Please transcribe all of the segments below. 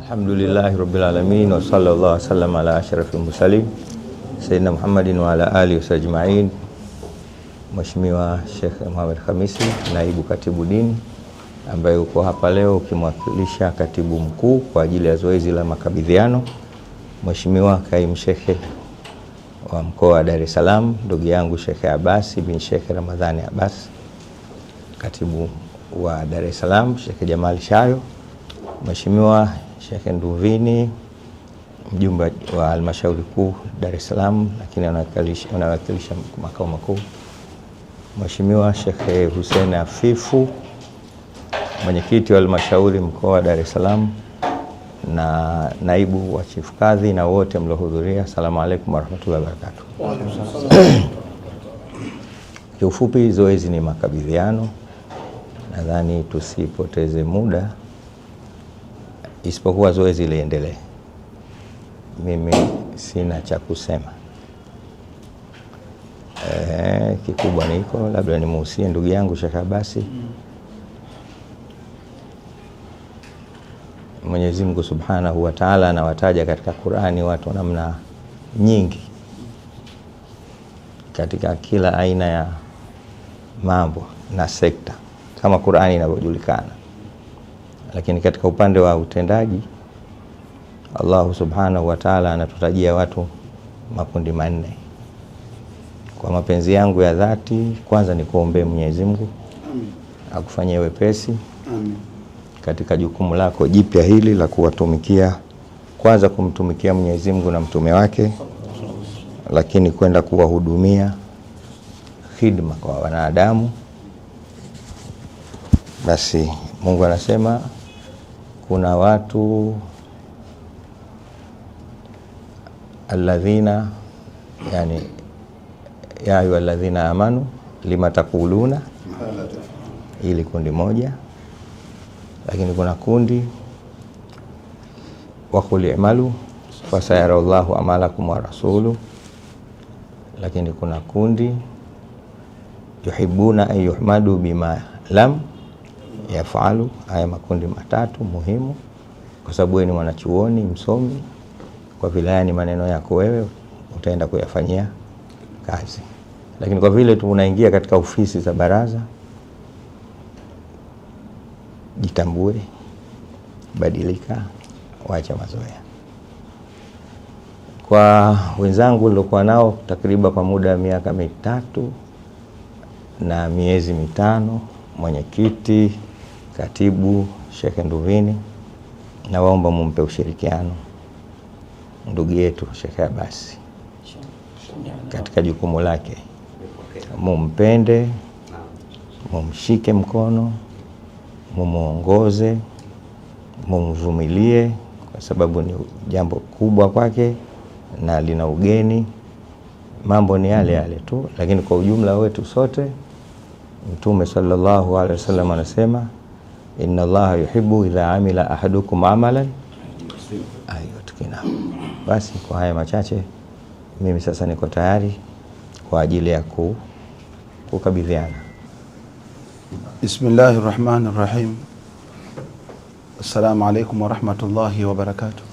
Alhamdulillahi Rabbil Alamin wa sallallahu wasallam ala ashrafil mursalin Sayyidina Muhammadin wa ala alihi wasajma'in. Mheshimiwa Sheikh Mohamed Khamisi, naibu katibu dini, ambaye uko hapa leo ukimwakilisha katibu mkuu kwa ajili ya zoezi la makabidhiano. Mheshimiwa Kaimu Sheikh wa mkoa wa Dar es Salaam, ndugu yangu Sheikh Abbas bin Sheikh Ramadhani Abbas, katibu wa Dar es Salaam Sheikh Jamal Shayo, Mheshimiwa Sheikh Nduvini, mjumbe wa halmashauri kuu Dar es Salaam lakini anawakilisha makao makuu, Mheshimiwa Sheikh Hussein Afifu, mwenyekiti wa halmashauri mkoa wa Dar es Salaam na naibu wa chief kadhi na wote mlohudhuria, asalamu alaykum warahmatullahi wabarakatuh. Kiufupi, zoezi ni makabidhiano. Nadhani tusipoteze muda, isipokuwa zoezi liendelee. Mimi sina cha kusema. Kikubwa niko labda nimuhusie ndugu yangu Sheikh Abbas. Mwenyezi Mungu Subhanahu wa Ta'ala anawataja katika Qur'ani watu namna nyingi katika kila aina ya mambo na sekta kama Qur'ani inavyojulikana, lakini katika upande wa utendaji Allah Subhanahu wa Ta'ala anatutajia watu makundi manne. Kwa mapenzi yangu ya dhati, kwanza ni kuombe Mwenyezi Mungu akufanyie wepesi katika jukumu lako jipya hili la kuwatumikia, kwanza kumtumikia Mwenyezi Mungu na mtume wake, lakini kwenda kuwahudumia khidma kwa wanadamu. Basi Mungu anasema kuna watu alladhina, yani ya ayu alladhina amanu lima taquluna, ili kundi moja. Lakini kuna kundi wa qul i'malu fa sayarallahu amalakum wa rasuluhu. Lakini kuna kundi yuhibbuna an yuhmadu bima lam yafalu. Haya makundi matatu muhimu, kwa sababu wewe ni mwanachuoni msomi, kwa vile ni maneno yako wewe utaenda kuyafanyia kazi. Lakini kwa vile tu unaingia katika ofisi za baraza, jitambue, badilika, wacha mazoea. Kwa wenzangu nilikuwa nao takriban kwa muda wa miaka 3 na miezi 5, mwenyekiti, katibu Sheikh Nduvini, na waomba mumpe ushirikiano ndugu yetu Sheikh Abbas katika jukumu lake. Mumpende, mumshike mkono, mumuongoze, mumvumilie, kwa sababu ni jambo kubwa kwake na lina ugeni. Mambo ni yale yale tu, lakini kwa ujumla wetu sote, Mtume sallallahu alaihi wasallam anasema inna Allaha yuhibbu idha amila ahadukum amalan ayutkina. Basi kwa haya machache, mimi sasa niko tayari kwa ajili ya kukabidhiana. Bismillahir Rahmanir Rahim. Assalamu alaykum wa rahmatullahi wa barakatuh.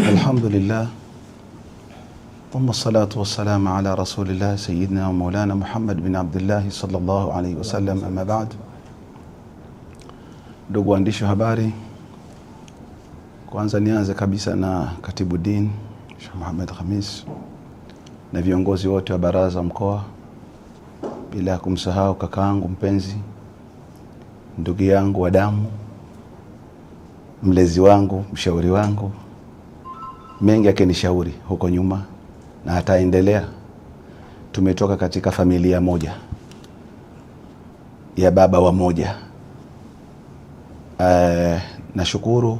Alhamdulillah. Thumma salatu wassalamu ala rasulillah sayyidina wa maulana Muhammad bin Abdullah sallallahu alayhi wasallam, amma ba'd. Ndugu waandishi wa habari, kwanza nianze kabisa na katibu dini Sheikh Mohamed Khamis na viongozi wote wa baraza mkoa, bila kumsahau kakaangu mpenzi, ndugu yangu wa damu, mlezi wangu, mshauri wangu, mengi akinishauri huko nyuma na ataendelea. Tumetoka katika familia moja ya baba wa moja. Nashukuru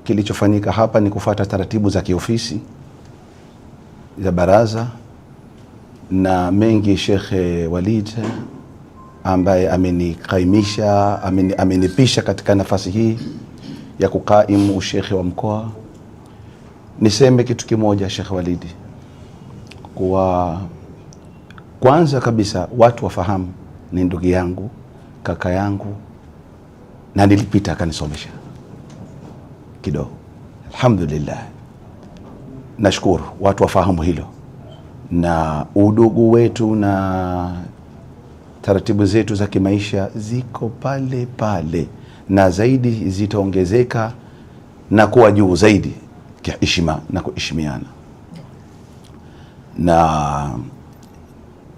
kilichofanyika hapa ni kufuata taratibu za kiofisi za baraza, na mengi Sheikh Walid ambaye amenikaimisha, amenipisha katika nafasi hii ya kukaimu ushekhe wa mkoa. Niseme kitu kimoja Sheikh Walid, kwa kwanza kabisa watu wafahamu ni ndugu yangu, kaka yangu, na nilipita akanisomesha kidogo. Alhamdulillah, nashukuru watu wafahamu hilo, na udugu wetu na taratibu zetu za kimaisha ziko pale pale, na zaidi zitaongezeka na kuwa juu zaidi kiheshima na kuheshimiana. Na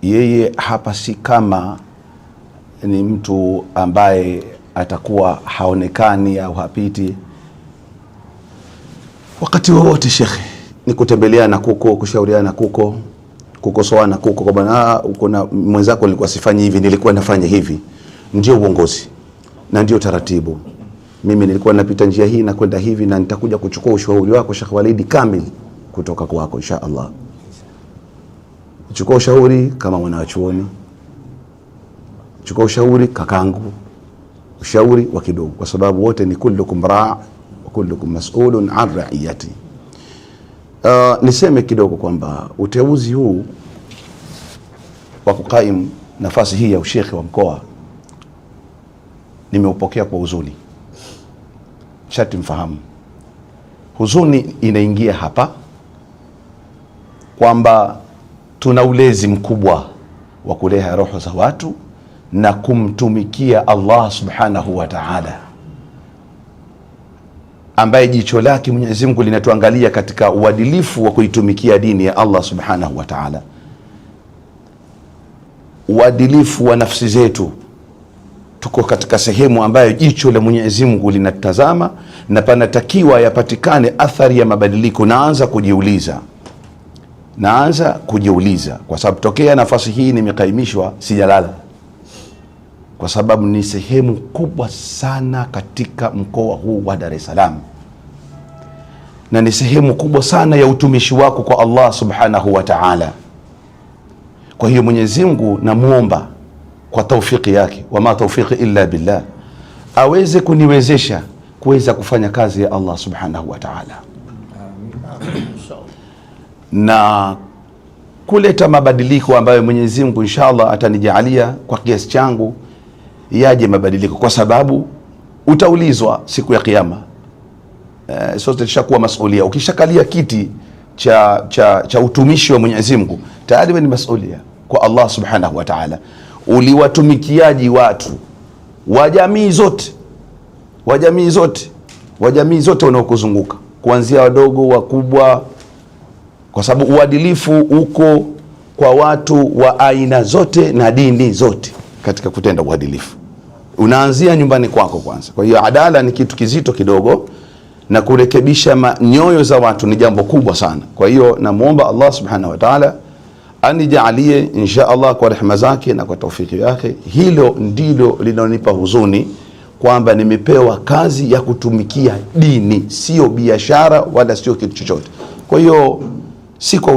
yeye hapa si kama ni mtu ambaye atakuwa haonekani au hapiti. Wakati wowote shekhe, ni kutembeleana kuko, kushauriana kuko, kukosoana kuko, kwa bwana kuna mwenzako nilikuwa sifanyi hivi, nilikuwa nafanya hivi. Ndio uongozi na ndio taratibu. Mimi nilikuwa napita njia hii na kwenda hivi, na nitakuja kuchukua ushauri wako Sheikh Walidi kamili kutoka kwako insha Allah. Chukua ushauri kama mwanachuoni, chukua ushauri kakangu, ushauri wa kidogo, kwa sababu wote ni kullukum raa' wa kullukum mas'ulun an ra'iyati. Niseme kidogo kwamba uteuzi huu wa kukaim nafasi hii ya ushekhe wa mkoa nimeupokea kwa huzuni. Shati mfahamu, huzuni inaingia hapa kwamba tuna ulezi mkubwa wa kulea roho za watu na kumtumikia Allah subhanahu wa ta'ala, ambaye jicho lake Mwenyezi Mungu linatuangalia katika uadilifu wa kuitumikia dini ya Allah subhanahu wa ta'ala. Uadilifu wa nafsi zetu, tuko katika sehemu ambayo jicho la Mwenyezi Mungu linatazama, na panatakiwa yapatikane athari ya mabadiliko. Naanza kujiuliza kwa sababu tokea nafasi hii nimekaimishwa sijalala, kwa sababu ni sehemu kubwa sana katika mkoa huu wa Dar es Salaam, na ni sehemu kubwa sana ya utumishi wako kwa Allah subhanahu wa ta'ala. Kwa hiyo Mwenyezi Mungu namuomba kwa taufiki yake, wama taufiki illa billah, aweze kuniwezesha kuweza kufanya kazi ya Allah subhanahu wa ta'ala, na kuleta mabadiliko ambayo Mwenyezi Mungu inshallah atanijalia kwa kiasi changu yaje mabadiliko, kwa sababu utaulizwa siku ya kiyama. Sote tushakuwa masulia. Ukishakalia kiti cha utumishi wa Mwenyezi Mungu, tayari ni masulia kwa Allah subhanahu wa ta'ala. Uliwatumikiaji watu wa jamii zote wanaokuzunguka, kuanzia wadogo wakubwa, kwa sababu uadilifu uko kwa watu wa aina zote na dini zote. Katika kutenda uadilifu unaanzia nyumbani kwako kwanza. Kwa hiyo adala ni kitu kizito kidogo, na kurekebisha nyoyo za watu ni jambo kubwa sana. Kwa hiyo namuomba Allah subhanahu wa ta'ala anijalie insha Allah kwa rehema zake na kwa taufiki yake. Hilo ndilo linalonipa huzuni, kwamba nimepewa kazi ya kutumikia dini, sio biashara wala sio kitu chochote. Kwa hiyo si kwa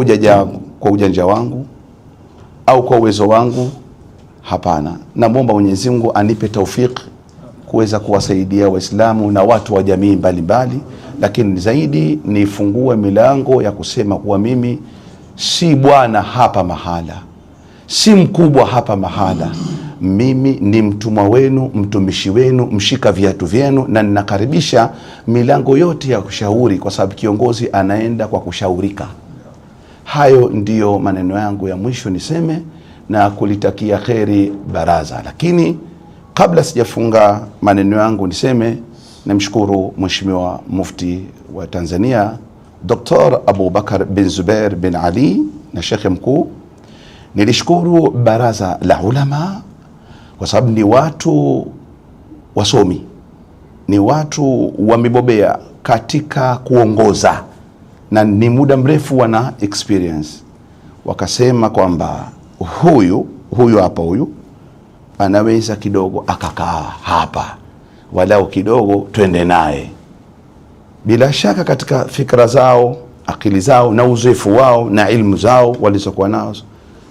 ujanja wangu au kwa uwezo wangu, hapana. Namuomba Mwenyezi Mungu anipe taufiki kuweza kuwasaidia Waislamu na watu wa jamii mbalimbali, lakini zaidi nifungue milango ya kusema kuwa mimi si bwana hapa mahala, si mkubwa hapa mahala. Mimi ni mtumwa wenu, mtumishi wenu, mshika viatu vyenu, na ninakaribisha milango yote ya kushauri, kwa sababu kiongozi anaenda kwa kushaurika. Hayo ndiyo maneno yangu ya mwisho niseme, na kulitakia kheri baraza. Lakini kabla sijafunga maneno yangu niseme, namshukuru Mheshimiwa Mufti wa Tanzania Dr. Abu Bakar bin Zubair bin Ali na Shekhe Mkuu. Nilishukuru baraza la ulama kwa sababu ni watu wasomi, ni watu wamebobea katika kuongoza na ni muda mrefu wana experience. Wakasema kwamba huyu anaweza kidogo akakaa hapa, walau kidogo twende naye. Bila shaka katika fikra zao, akili zao na uzoefu wao na ilmu zao walizokuwa nazo,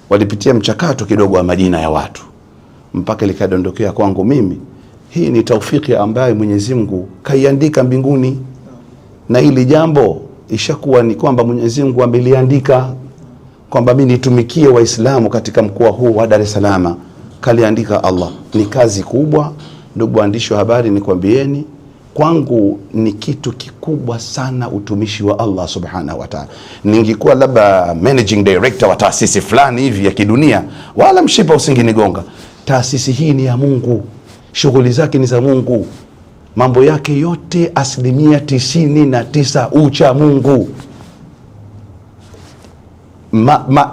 walipitia mchakato kidogo wa majina ya watu, mpaka likadondokea kwangu mimi. Hii ni taufiki ambayo Mwenyezi Mungu kaiandika mbinguni, na hili jambo ishakuwa ni kwamba Mwenyezi Mungu ameliandika kwamba mimi nitumikie Waislamu katika mkoa huu wa Dar es Salaam. Kaliandika Allah. Ni kazi kubwa, Ndugu waandishi wa habari, nikwambieni, kwangu ni kitu kikubwa sana utumishi wa Allah subhanahu wa ta'ala. Ningekuwa labda managing director wa taasisi fulani hivi ya kidunia, wala mshipa usinginigonga. Taasisi hii ni ya Mungu, shughuli zake ni za Mungu, mambo yake yote 99% ucha Mungu.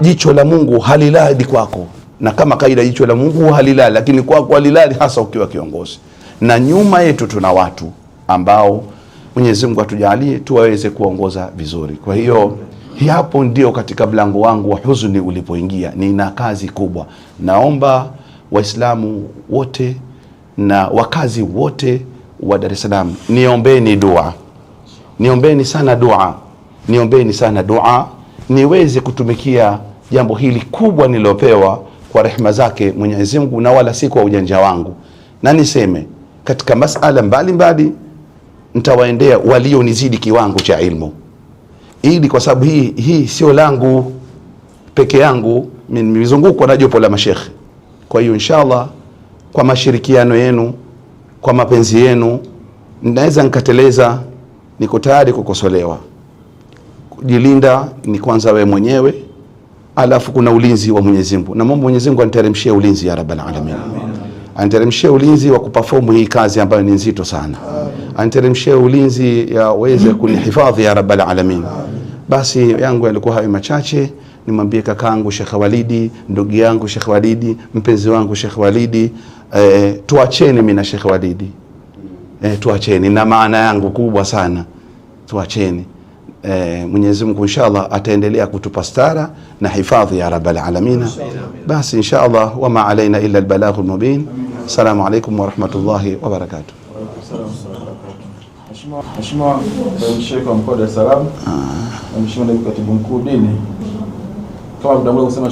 Jicho la Mungu halilali kwako, na kama kaida jicho la Mungu halilali, lakini kwako halilali, hasa ukiwa kiongozi. Na nyuma yetu tuna watu ambao Mwenyezi Mungu atujalie tuwaweze kuongoza vizuri. Kwa hiyo hapo ndio katika mlango wangu wa huzuni ulipoingia. Nina kazi kubwa. Naomba Waislamu wote na wakazi wote wa Dar es Salaam, niombeni dua, niombeni sana dua, niombeni sana dua niweze kutumikia jambo hili kubwa nilopewa kwa rehema zake Mwenyezi Mungu, na wala si kwa ujanja wangu. Na niseme katika masala mbalimbali nitawaendea walionizidi kiwango cha ilmu, ili kwa sababu hii sio langu peke yangu, nimezungukwa na jopo la mashekhe. Kwa hiyo inshallah kwa mashirikiano yenu, kwa mapenzi yenu, naweza nikateleza, niko tayari kukosolewa. Kujilinda ni kwanza wewe mwenyewe, alafu kuna ulinzi wa Mwenyezi Mungu. Na Mwenyezi Mungu aniteremshie ulinzi ya Rabbal Alamin. Aniteremshie ulinzi wa kuperform hii kazi ambayo ni nzito sana. Aniteremshie ulinzi ya weze kunihifadhi ya Rabbal Alamin. Basi yangu yalikuwa hayo machache. Nimwambie kakaangu Sheikh Walidi, ndugu yangu Sheikh Walidi, mpenzi wangu Sheikh Walidi, tuacheni mimi na Sheikh Walidi. Tuacheni, na maana yangu kubwa sana. Tuacheni. Mwenyezi Mungu inshallah ataendelea kutupa stara na hifadhi ya Rabbal Alamin. Basi inshallah wama alaina illa albalaghul mubin. Assalamu alaykum wa rahmatullahi wa barakatuh. Mheshimiwa Sheikh wa Mkoa wa Dar es Salaam, Mheshimiwa Naibu Katibu Mkuu Dini, kama mtamweza kusema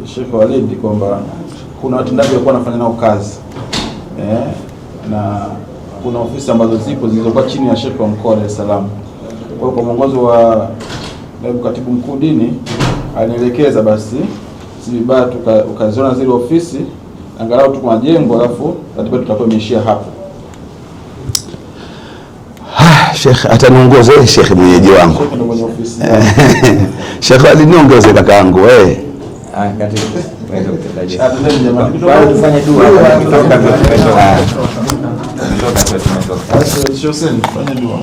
Sheikh Walid kwamba kuna watendaji walikuwa wanafanya nao kazi na kuna ofisi ambazo zipo zilizokuwa chini ya Sheikh wa Mkoa wa Dar es Salaam. Kwa mwongozo wa Naibu Katibu Mkuu Dini alinielekeza basi si vibaya ukaziona zile ofisi angalau tuko majengo, alafu ratiba tutakuwa imeishia hapo. Sheikh ataniongoza, Sheikh mwenyeji wangu. Sheikh ndio mwenye ofisi. Sheikh aliniongoza kakaangu Katibu wewe utendaji. Atendeni jamani. Tufanye dua kutoka tumetoka. Shosen fanya dua.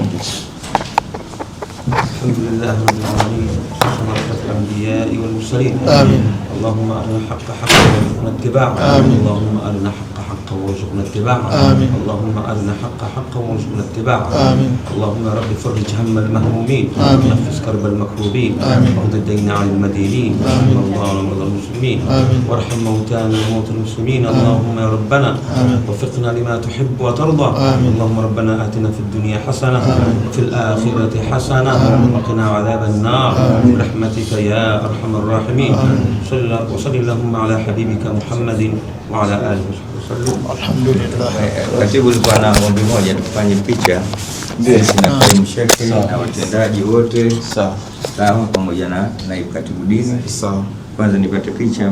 الحمد لله رب العالمين وصلاة الأنبياء والمرسلين. آمين. اللهم أرنا الحق حقا وارزقنا اتباعه. آمين. اللهم أرنا الحق حقا وارزقنا اتباعه. آمين. اللهم أرنا الحق حقا وارزقنا اتباعه. آمين. اللهم يا رب فرج هم المهمومين. آمين. نفس كرب المكروبين. آمين. واقض الدين عن المدينين. آمين. اللهم ومرضى المسلمين. آمين. وارحم موتانا وموتى المسلمين. اللهم يا ربنا وفقنا لما تحب وترضى. آمين. اللهم ربنا آتنا في الدنيا حسنة وفي الآخرة حسنة وقنا عذاب النار برحمتك يا أرحم الراحمين. وصلي اللهم على حبيبك محمد وعلى آله وسلم. الحمد لله. Katibu alikuwa na ombi moja, tufanye picha sisi na kaimu shekhi na watendaji wote sawa, pamoja na naibu katibu dini. Sawa. Kwanza nipate picha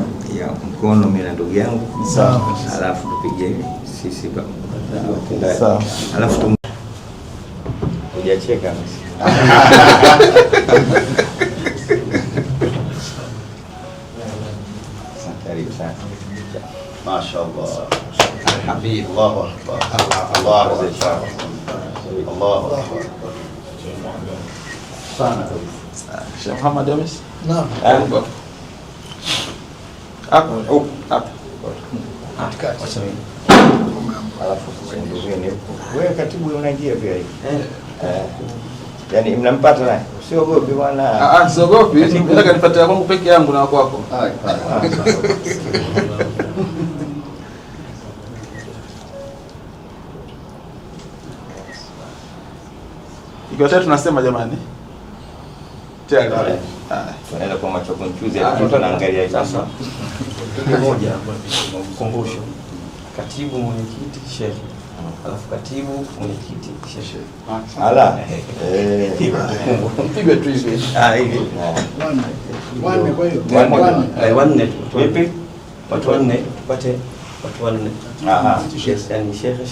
ya mkono mimi na ndugu yangu. Sawa. Alafu tupige sisi watendaji. Sawa. Alafu hujacheka basi. Karibu sana. Mashaallah. Habib, Allahu akbar. Allahu akbar. Allahu akbar. Sana. Sheikh Muhammad Yamis. Naam. Hapo. Alafu wewe katibu unaingia pia hivi. Yaani mnampata naye. Usiogopi bwana. Siogopi. Nataka nipate kwangu peke yangu na kwako. Ikiwa tatu tunasema jamani. Tayari. Tunaenda kwa macho konfuzi, mtu anaangalia sasa. Kitu moja kukumbusha. Katibu mwenyekiti Sheikh. Alafu katibu mwenyekiti Sheikh. Ala. Piga tu hivi. Hivi. Wanne kwa hiyo. Wanne. Vipi? Watu wanne tupate watu wanne. Aha. Yes, yani shekhe.